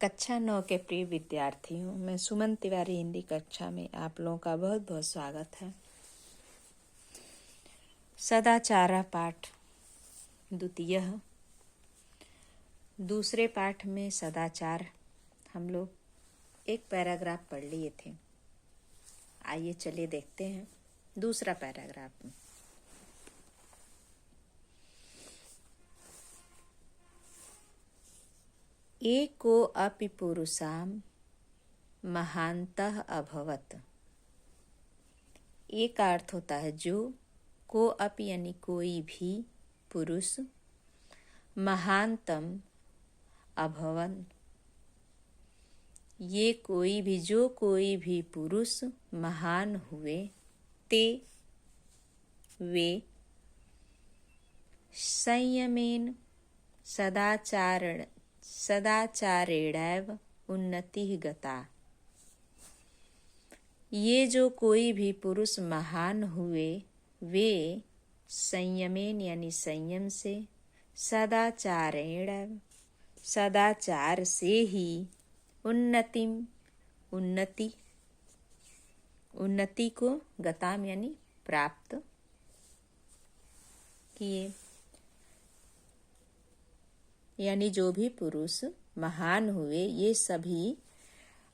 कक्षा 9 के प्रिय विद्यार्थियों, मैं सुमन तिवारी हिंदी कक्षा में आप लोगों का बहुत बहुत स्वागत है। सदाचार पाठ द्वितीय, दूसरे पाठ में सदाचार हम लोग एक पैराग्राफ पढ़ लिए थे। आइए चलिए देखते हैं दूसरा पैराग्राफ में। एको अपि पुरुषाम महान्तः अभवत्। एक का अर्थ होता है जो, को अपि यानी कोई भी, पुरुष, महानतम अभवन ये कोई भी, जो कोई भी पुरुष महान हुए, ते वे संयमेन सदाचारेणैव उन्नतिः गता। ये जो कोई भी पुरुष महान हुए वे संयमेन यानी संयम से, सदाचारेण सदाचार से ही, उन्नति को गताम यानी प्राप्त किए। यानी जो भी पुरुष महान हुए ये सभी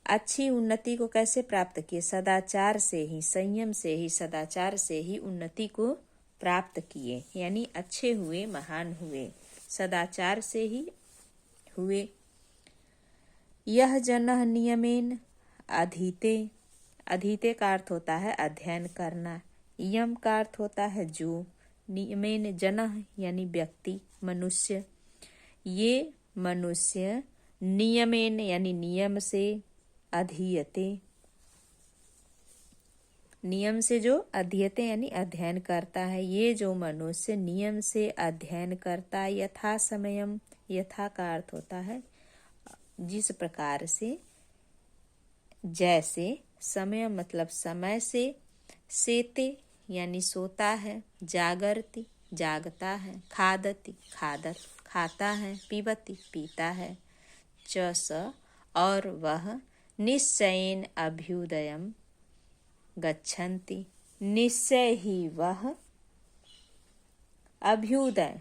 अच्छी उन्नति को कैसे प्राप्त किए? सदाचार से ही, संयम से ही, सदाचार से ही उन्नति को प्राप्त किए। यानी अच्छे हुए, महान हुए, सदाचार से ही हुए। यह जनः नियमेन अधीते, अधीते का अर्थ होता है अध्ययन करना। यम का अर्थ होता है जो, नियमेन जनः यानी व्यक्ति, मनुष्य। ये मनुष्य नियमेन यानी नियम से, अधीयते नियम से जो, अधीयते यानी अध्ययन करता है। ये जो मनुष्य नियम से अध्ययन करता है, यथा समयम, यथा का अर्थ होता है जिस प्रकार से, जैसे, समय मतलब समय से, सेते यानी सोता है, जागरति जागता है, खादति खाता है, पीबति पीता है, च स और वह, निश्चयेन अभ्युदयम गच्छन्ति निश्चय ही वह अभ्युदय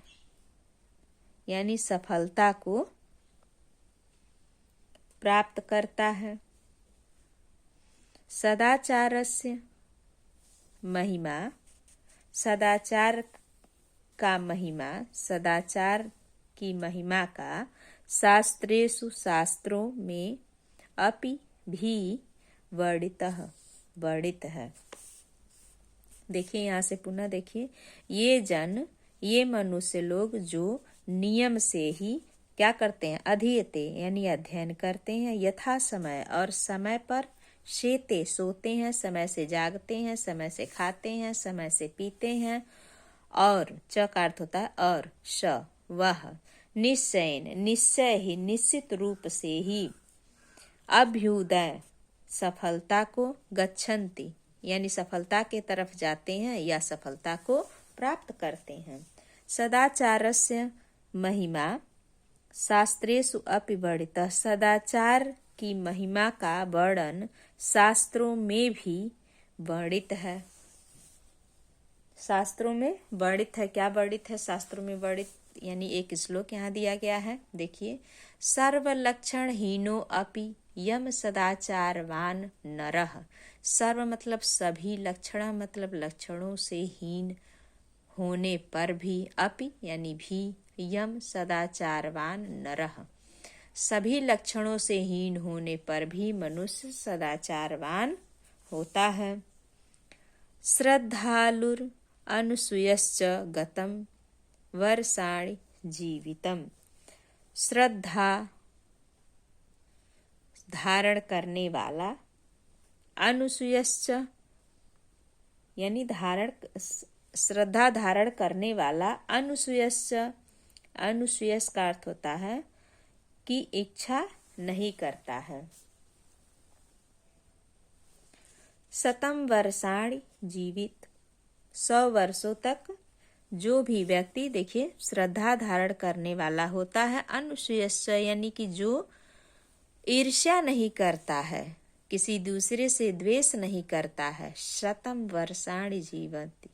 यानी सफलता को प्राप्त करता है। सदाचारस्य महिमा, सदाचार का महिमा, सदाचार की महिमा का शास्त्रेषु शास्त्रों में अपि भी वर्णित है। देखिए यहाँ से पुनः देखिए, ये जन, ये मनुष्य लोग जो नियम से ही क्या करते हैं? अधीयते यानी अध्ययन करते हैं, यथा समय और समय पर, शेते सोते हैं, समय से जागते हैं, समय से खाते हैं, समय से पीते हैं, और च का अर्थ होता है और, श वह, निश्चयन निश्चय ही, निश्चित रूप से ही, अभ्युदय सफलता को, गच्छन्ति यानी सफलता के तरफ जाते हैं या सफलता को प्राप्त करते हैं। सदाचारस्य महिमा शास्त्रेषु अपि वर्णितः, सदाचार की महिमा का वर्णन शास्त्रों में भी वर्णित है। शास्त्रों में वर्णित है। क्या वर्णित है? शास्त्रों में वर्णित यानी एक श्लोक यहाँ दिया गया है। देखिए, सर्वलक्षण हीनो अपि यम सदाचारवान नरः। सर्व मतलब सभी, लक्षण मतलब लक्षणों से हीन होने पर भी, अपि यानी भी, यम सदाचारवान नरः सभी लक्षणों से हीन होने पर भी मनुष्य सदाचारवान होता है। श्रद्धालुर अनुसूयश्च गतम वर्षाणि जीवितम। श्रद्धा धारण करने वाला, अनुसूयश्च यानी श्रद्धा धारण करने वाला, अनुसूयश्च अनुसूयस का अर्थ होता है कि इच्छा नहीं करता है। शतम वर्षाणि जीवित, 100 वर्षों तक जो भी व्यक्ति, देखिए, श्रद्धा धारण करने वाला होता है, अनुसूयश्च यानी कि जो ईर्ष्या नहीं करता है, किसी दूसरे से द्वेष नहीं करता है, शतम वर्षाणि जीवति,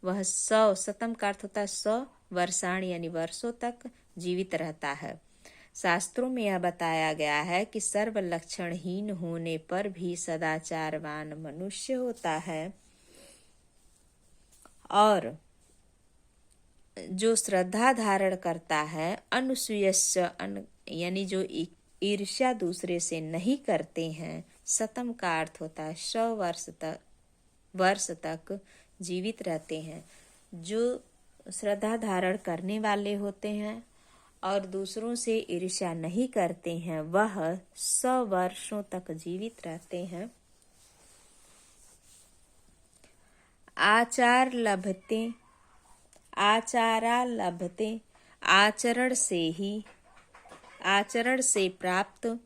वह 100, शतम का अर्थ होता है 100, वर्षाणि यानी वर्षों तक जीवित रहता है। शास्त्रों में यह बताया गया है कि सर्व लक्षणहीन होने पर भी सदाचारवान मनुष्य होता है, और जो श्रद्धा धारण करता है, अनुसूयस्य यानी जो ईर्ष्या दूसरे से नहीं करते हैं, शतम का अर्थ होता है 100 वर्ष तक जीवित रहते हैं। जो श्रद्धा धारण करने वाले होते हैं और दूसरों से ईर्ष्या नहीं करते हैं, वह 100 वर्षों तक जीवित रहते हैं। आचारा लभते, आचरण से प्राप्त,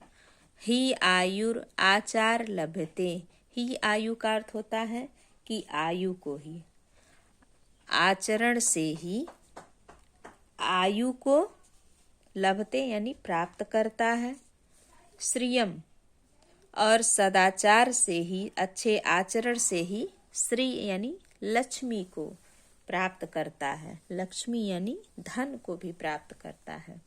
ही आयुर आचार लभते, ही आयु का अर्थ होता है कि आयु को ही, आचरण से ही आयु को लभते यानी प्राप्त करता है। श्रियम, और सदाचार से ही, अच्छे आचरण से ही श्री यानी लक्ष्मी को प्राप्त करता है, लक्ष्मी यानी धन को भी प्राप्त करता है।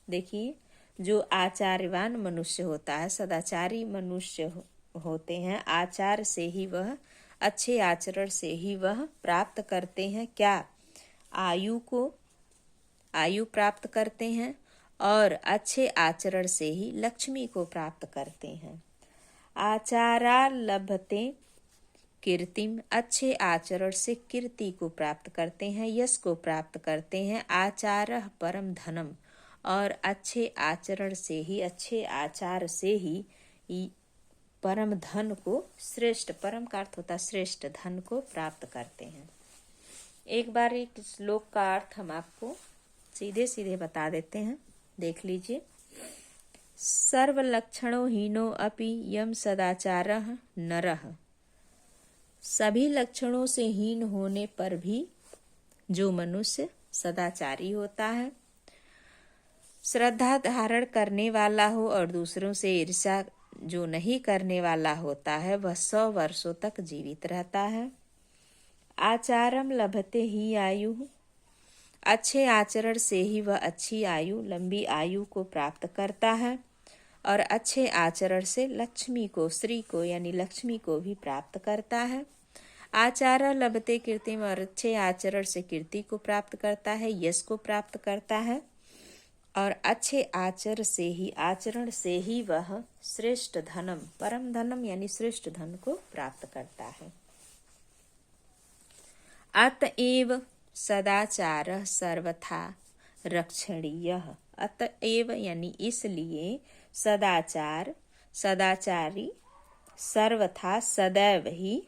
देखिए, जो आचार्यवान मनुष्य होता है, सदाचारी मनुष्य होते हैं, आचार से ही वह, अच्छे आचरण से ही वह प्राप्त करते हैं क्या? आयु को, आयु प्राप्त करते हैं, और अच्छे आचरण से ही लक्ष्मी को प्राप्त करते हैं। आचारा लभते कीर्तिम, अच्छे आचरण से कीर्ति को प्राप्त करते हैं, यश को प्राप्त करते हैं। आचारः परम धनम, और अच्छे आचरण से ही, अच्छे आचार से ही परम धन को, श्रेष्ठ, परम का अर्थ होता है श्रेष्ठ, धन को प्राप्त करते हैं। एक बार एक श्लोक का अर्थ हम आपको सीधे सीधे बता देते हैं, देख लीजिए। सर्व लक्षणों हीनो अपि यम सदाचारः नरः, सभी लक्षणों से हीन होने पर भी जो मनुष्य सदाचारी होता है, श्रद्धा धारण करने वाला हो और दूसरों से ईर्ष्या जो नहीं करने वाला होता है, वह 100 वर्षों तक जीवित रहता है। आचारम लभते ही आयु, अच्छे आचरण से ही वह अच्छी आयु, लंबी आयु को प्राप्त करता है, और अच्छे आचरण से लक्ष्मी को, श्री को यानी लक्ष्मी को भी प्राप्त करता है। आचार लभते कीर्तिम, और अच्छे आचरण से कीर्ति को प्राप्त करता है, यश को प्राप्त करता है, और अच्छे आचरण से ही वह श्रेष्ठ धनम, परम धनम यानी श्रेष्ठ धन को प्राप्त करता है। अतएव सदाचार सर्वथा रक्षणीय, अतएव यानी इसलिए सदाचारी सर्वथा सदैव ही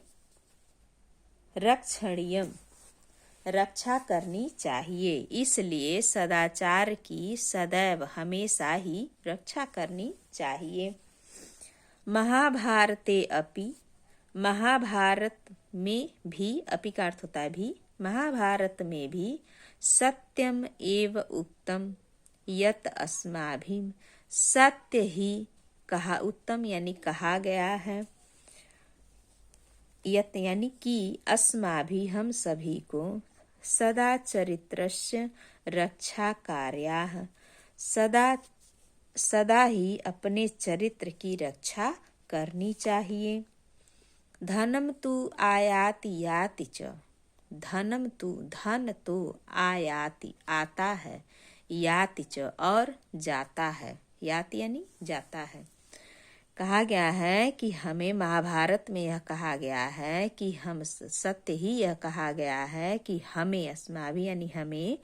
रक्षणीय, रक्षा करनी चाहिए, इसलिए सदाचार की सदैव हमेशा ही रक्षा करनी चाहिए। महाभारते अपि, महाभारत में भी, अपि का अर्थ होता है भी, महाभारत में भी सत्यम एव उक्तम यत अस्माभिः, सत्य ही कहा, उत्तम यानी कहा गया है, यत यानी कि, अस्माभिः हम सभी को, सदा चरित्रस्य रक्षा कार्याः, सदा ही अपने चरित्र की रक्षा करनी चाहिए। धनम तु आयाति याति च, धनम तु, धन तो आयाति आता है, याति च और जाता है, याति यानी जाता है। कहा गया है कि हमें, महाभारत में यह कहा गया है कि हम, सत्य ही यह कहा गया है कि हमें, अस्माभिः यानी हमें,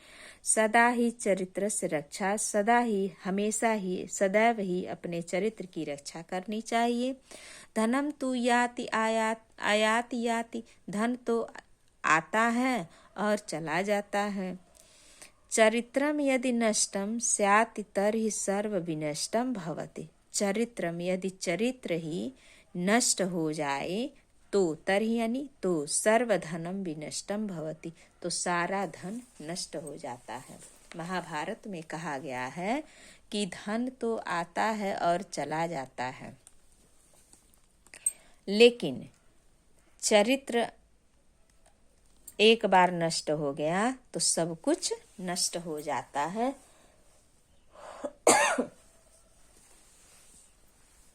सदा ही चरित्र से रक्षा, सदा ही, हमेशा ही, सदैव ही अपने चरित्र की रक्षा करनी चाहिए। धनम तु याति आयाति याति, धन तो आता है और चला जाता है। चरित्रम यदि नष्टम स्यात् तर्हि सर्व विनष्टम भवति, चरित्रम यदि चरित्र ही नष्ट हो जाए तो, तर्हि यानी तो, सर्वधनम विनष्टम भवति, तो सारा धन नष्ट हो जाता है। महाभारत में कहा गया है कि धन तो आता है और चला जाता है, लेकिन चरित्र एक बार नष्ट हो गया तो सब कुछ नष्ट हो जाता है।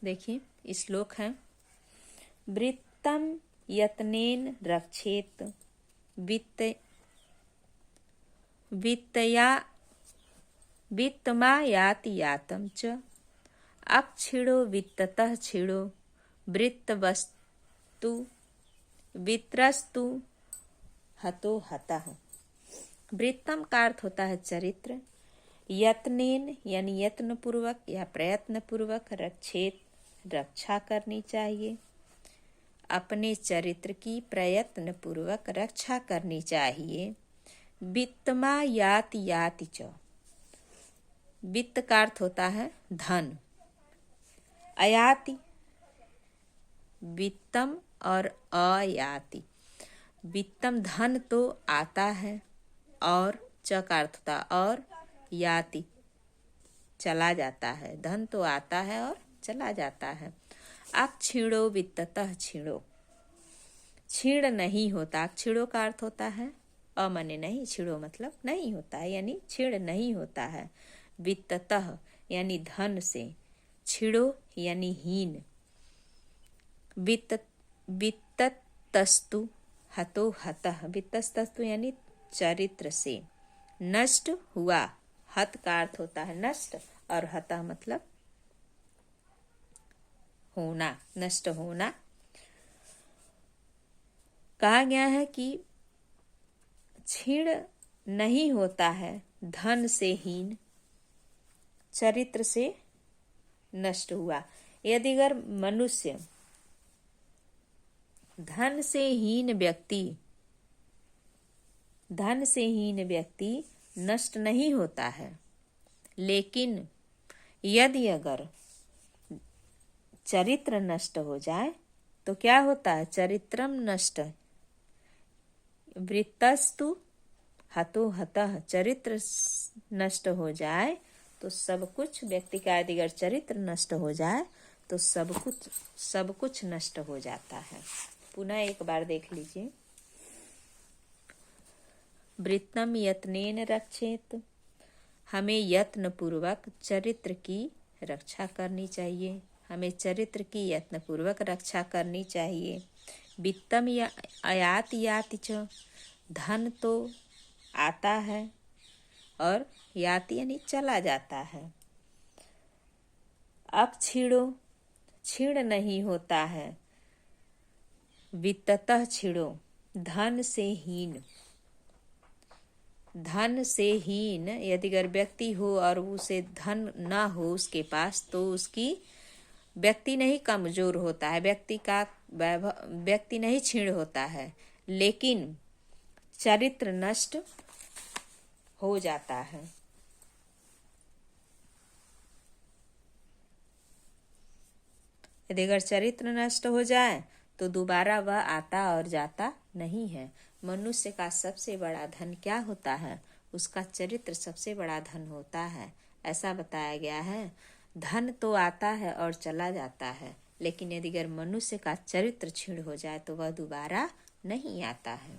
देखिए श्लोक है, वृत्तम यत्नेन रक्षेत वित्तमा याति यातम च अक्षिणो वित्ततः क्षिणो वित्रस्तु हतो हतः। वृत्तम का अर्थ होता है चरित्र, यत्नेन यानी यत्न पूर्वक या प्रयत्न पूर्वक रक्षेत रक्षा करनी चाहिए, अपने चरित्र की प्रयत्न पूर्वक रक्षा करनी चाहिए। वित्तमा याति याति च, वित्त का अर्थ होता है धन, अयाति वित्तम और अयाति, वित्तम धन तो आता है और च का अर्थ होता और याति चला जाता है, धन तो आता है और चला जाता है। अक्षिणो वित्ततः क्षीणो, क्षीण नहीं होता, क्षीणो का अर्थ होता है अमाने नहीं, क्षीणो मतलब नहीं होता है, यानी क्षीण नहीं होता है। वित्ततः यानी धन से, क्षीणो यानी हीन, वित्तस्तु हतो हतः, वित्तस्तु यानी चरित्र से नष्ट हुआ, हत का अर्थ होता है नष्ट और हतः मतलब होना, नष्ट होना। कहा गया है कि क्षीण नहीं होता है धन से हीन, चरित्र से नष्ट हुआ। यदि अगर मनुष्य धन से हीन व्यक्ति नष्ट नहीं होता है, लेकिन यदि अगर चरित्र नष्ट हो जाए तो क्या होता है, चरित्रम नष्ट वृत्तस्तु हतो हतः, चरित्र नष्ट हो जाए तो सब कुछ, व्यक्ति का यदि अगर चरित्र नष्ट हो जाए तो सब कुछ नष्ट हो जाता है। पुनः एक बार देख लीजिए, वृत्तम यत्नेन रक्षेत, हमें यत्न पूर्वक चरित्र की रक्षा करनी चाहिए, हमें चरित्र की यत्न पूर्वक रक्षा करनी चाहिए। वित्तम या अयाति याति च, धन तो आता है और याति यानी चला जाता है। अक्षीणो, क्षीण नहीं होता है, वित्ततः क्षीणो, धन से हीन, धन से हीन यदि अगर व्यक्ति हो और उसे धन ना हो उसके पास, तो उसकी व्यक्ति नहीं कमजोर होता है, व्यक्ति नहीं क्षीण होता है, लेकिन चरित्र नष्ट हो जाता है। यदि अगर चरित्र नष्ट हो जाए तो दोबारा वह आता और जाता नहीं है। मनुष्य का सबसे बड़ा धन क्या होता है, उसका चरित्र सबसे बड़ा धन होता है, ऐसा बताया गया है। धन तो आता है और चला जाता है, लेकिन यदि अगर मनुष्य का चरित्र क्षीण हो जाए तो वह दोबारा नहीं आता है।